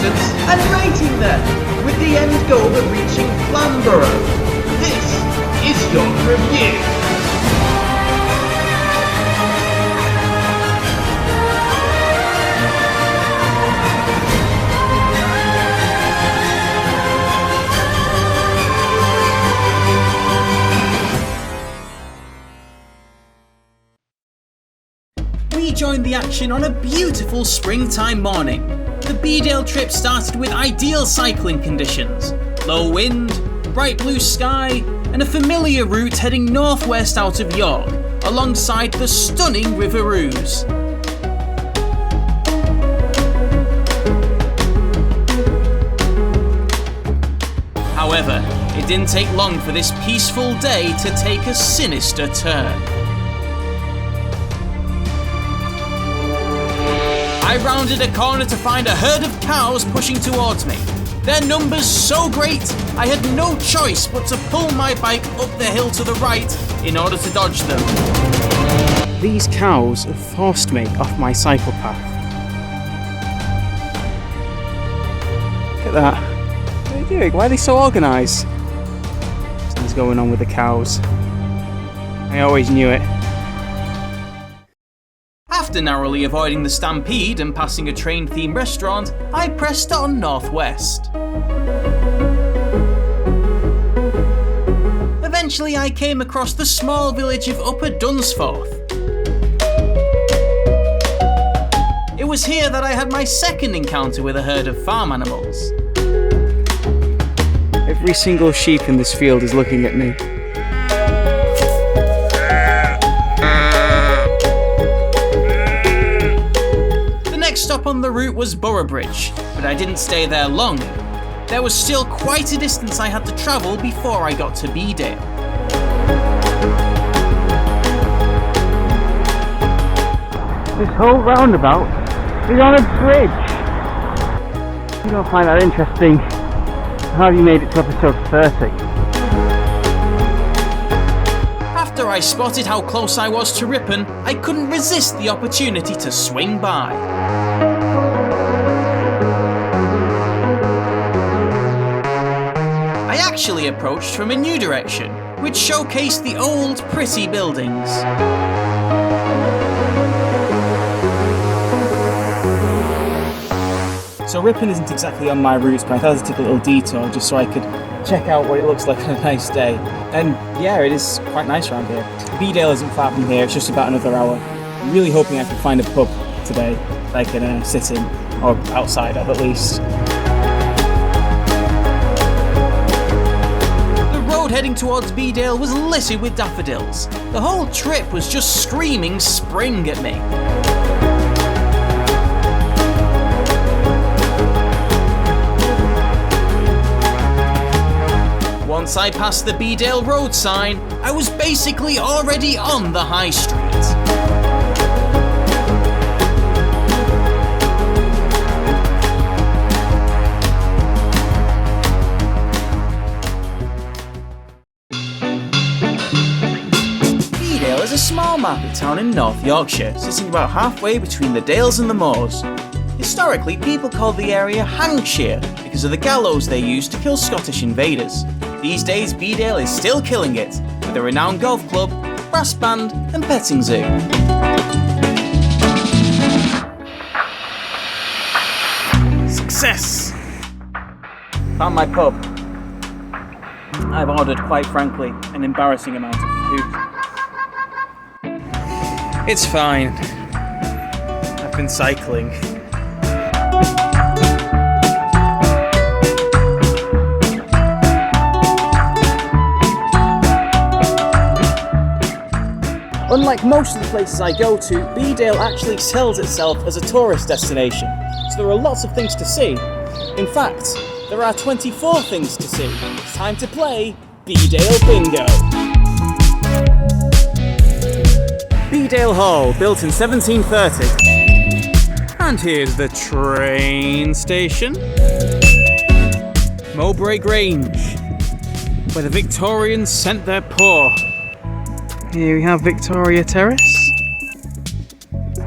distance and rating them, with the end goal of reaching Flamborough. This is your review. We joined the action on a beautiful springtime morning. The Bedale trip started with ideal cycling conditions, low wind, bright blue sky, and a familiar route heading northwest out of York, alongside the stunning River Ouse. However, it didn't take long for this peaceful day to take a sinister turn. I rounded a corner to find a herd of cows pushing towards me. Their numbers so great, I had no choice but to pull my bike up the hill to the right in order to dodge them. These cows have forced me off my cycle path. Look at that. What are they doing? Why are they so organised? Something's going on with the cows. I always knew it. After narrowly avoiding the stampede and passing a train-themed restaurant, I pressed on northwest. Eventually I came across the small village of Upper Dunsforth. It was here that I had my second encounter with a herd of farm animals. Every single sheep in this field is looking at me. Stop on the route was Boroughbridge, but I didn't stay there long. There was still quite a distance I had to travel before I got to Bedale. This whole roundabout is on a bridge. You don't find that interesting? How have you made it to episode 30? After I spotted how close I was to Ripon, I couldn't resist the opportunity to swing by. I actually approached from a new direction, which showcased the old, pretty buildings. So Ripon isn't exactly on my route, but I thought I'd take a little detour just so I could check out what it looks like on a nice day. And yeah, it is quite nice around here. Bedale isn't far from here, it's just about another hour. I'm really hoping I can find a pub today that I can sit in, or outside of at least. The road heading towards Bedale was littered with daffodils. The whole trip was just screaming spring at me. Once I passed the Bedale road sign, I was basically already on the high street. Bedale is a small market town in North Yorkshire, sitting about halfway between the Dales and the Moors. Historically, people called the area Hankshire because of the gallows they used to kill Scottish invaders. These days, Bedale is still killing it, with a renowned golf club, brass band, and petting zoo. Success! Found my pub. I've ordered, quite frankly, an embarrassing amount of food. It's fine. I've been cycling. Unlike most of the places I go to, Bedale actually sells itself as a tourist destination, so there are lots of things to see. In fact, there are 24 things to see. It's time to play Bedale Bingo. Bedale Hall, built in 1730. And here's the train station. Mowbray Grange, where the Victorians sent their poor. Here we have Victoria Terrace.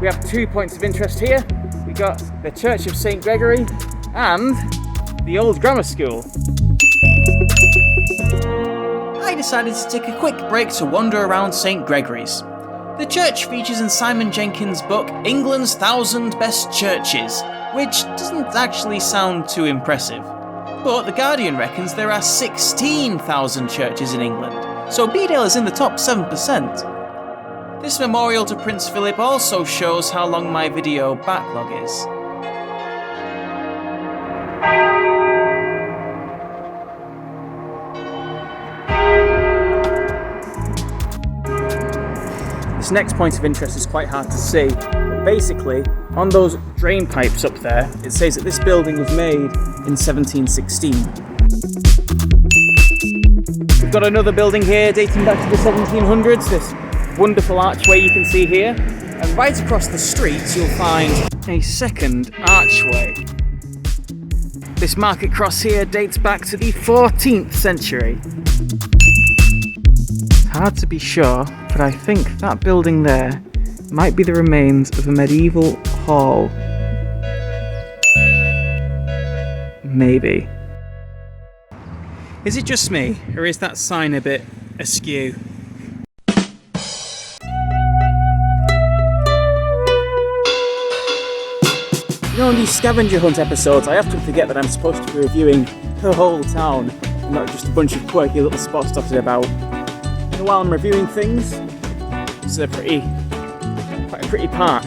We have 2 points of interest here. We got the Church of St. Gregory and the old grammar school. I decided to take a quick break to wander around St. Gregory's. The church features in Simon Jenkins' book England's 1,000 Best Churches, which doesn't actually sound too impressive. But The Guardian reckons there are 16,000 churches in England, so Bedale is in the top 7%. This memorial to Prince Philip also shows how long my video backlog is. This next point of interest is quite hard to see, but basically, on those drain pipes up there, it says that this building was made in 1716. We've got another building here dating back to the 1700s, this wonderful archway you can see here, and right across the street you'll find a second archway. This market cross here dates back to the 14th century. Hard to be sure, but I think that building there might be the remains of a medieval hall. Maybe. Is it just me, or is that sign a bit askew? You know, in these scavenger hunt episodes, I often forget that I'm supposed to be reviewing the whole town, and not just a bunch of quirky little spots dotted about. And while I'm reviewing things, this is quite a pretty park.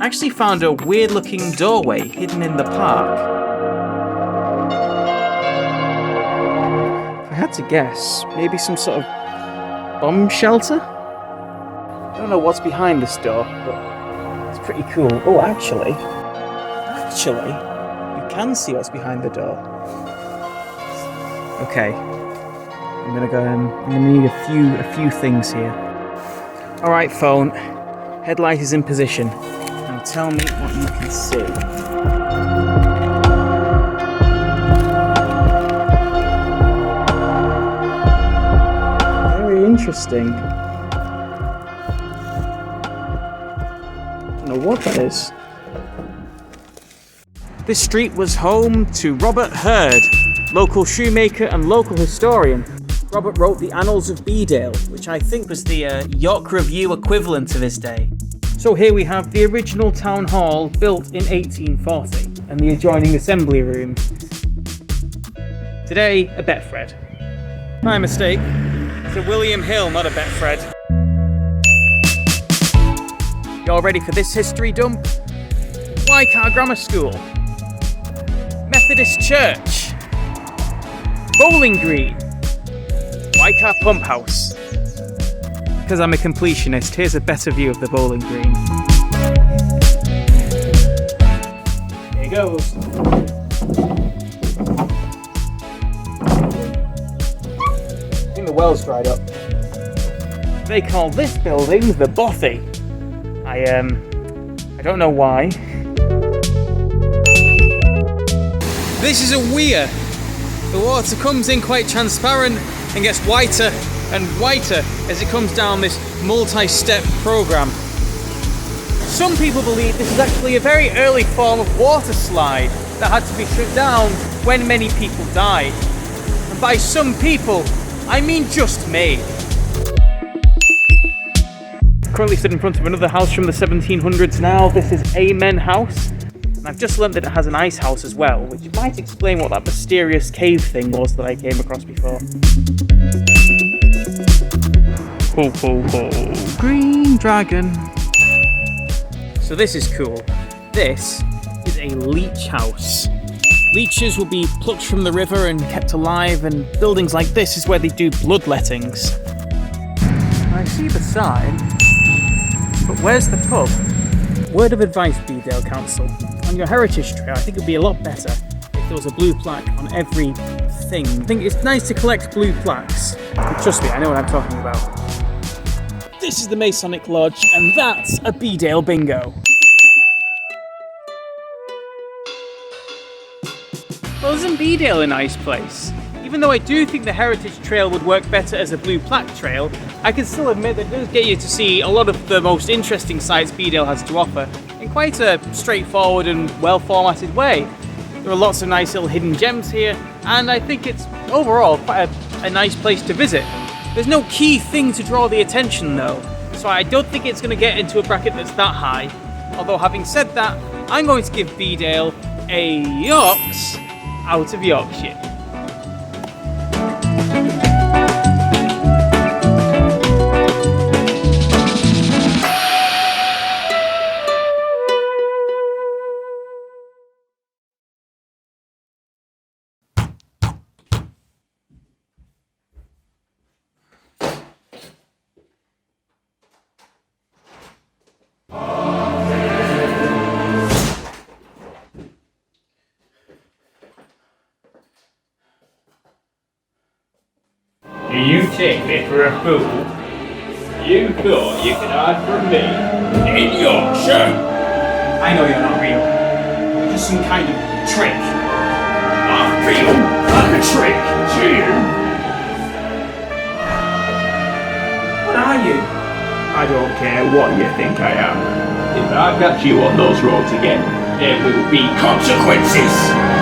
I actually found a weird looking doorway hidden in the park. If I had to guess, maybe some sort of bomb shelter? I don't know what's behind this door, but it's pretty cool. Oh, actually, you can see what's behind the door. Okay, I'm gonna need a few things here. All right, phone, headlight is in position. Now tell me what you can see. Very interesting. I don't know what that is. This street was home to Robert Hurd, local shoemaker and local historian. Robert wrote the Annals of Bedale, which I think was the York Review equivalent of his day. So here we have the original town hall built in 1840 and the adjoining assembly room. Today, a Betfred. My mistake. It's a William Hill, not a Betfred. Y'all ready for this history dump? Wycar Grammar School. Methodist Church. Bowling Green. Wycar Pump House. Because I'm a completionist, here's a better view of the bowling green. Here it goes. I think the well's dried up. They call this building the Bothy. I don't know why. This is a weir. The water comes in quite transparent and gets whiter and whiter as it comes down this multi-step program. Some people believe this is actually a very early form of water slide that had to be shut down when many people died. And by some people, I mean just me. Currently stood in front of another house from the 1700s now. This is Amen House. And I've just learned that it has an ice house as well, which might explain what that mysterious cave thing was that I came across before. Ho ho ho, green dragon. So this is cool. This is a leech house. Leeches will be plucked from the river and kept alive, and buildings like this is where they do bloodlettings. I see the sign, but where's the pub? Word of advice, Bedale Council. On your heritage trail, I think it would be a lot better if there was a blue plaque on every thing. I think it's nice to collect blue plaques. But trust me, I know what I'm talking about. This is the Masonic Lodge, and that's a Bedale bingo. Well, isn't Bedale a nice place? Even though I do think the Heritage Trail would work better as a blue plaque trail, I can still admit that it does get you to see a lot of the most interesting sights Bedale has to offer in quite a straightforward and well-formatted way. There are lots of nice little hidden gems here, and I think it's overall quite a nice place to visit. There's no key thing to draw the attention though, so I don't think it's going to get into a bracket that's that high. Although having said that, I'm going to give Bedale a Yorks out of Yorkshire. Do you take me for a fool? You thought you could hide from me in Yorkshire? I know you're not real. You're just some kind of trick. I feel like a trick to you. What are you? I don't care what you think I am. If I catch you on those roads again, there will be consequences.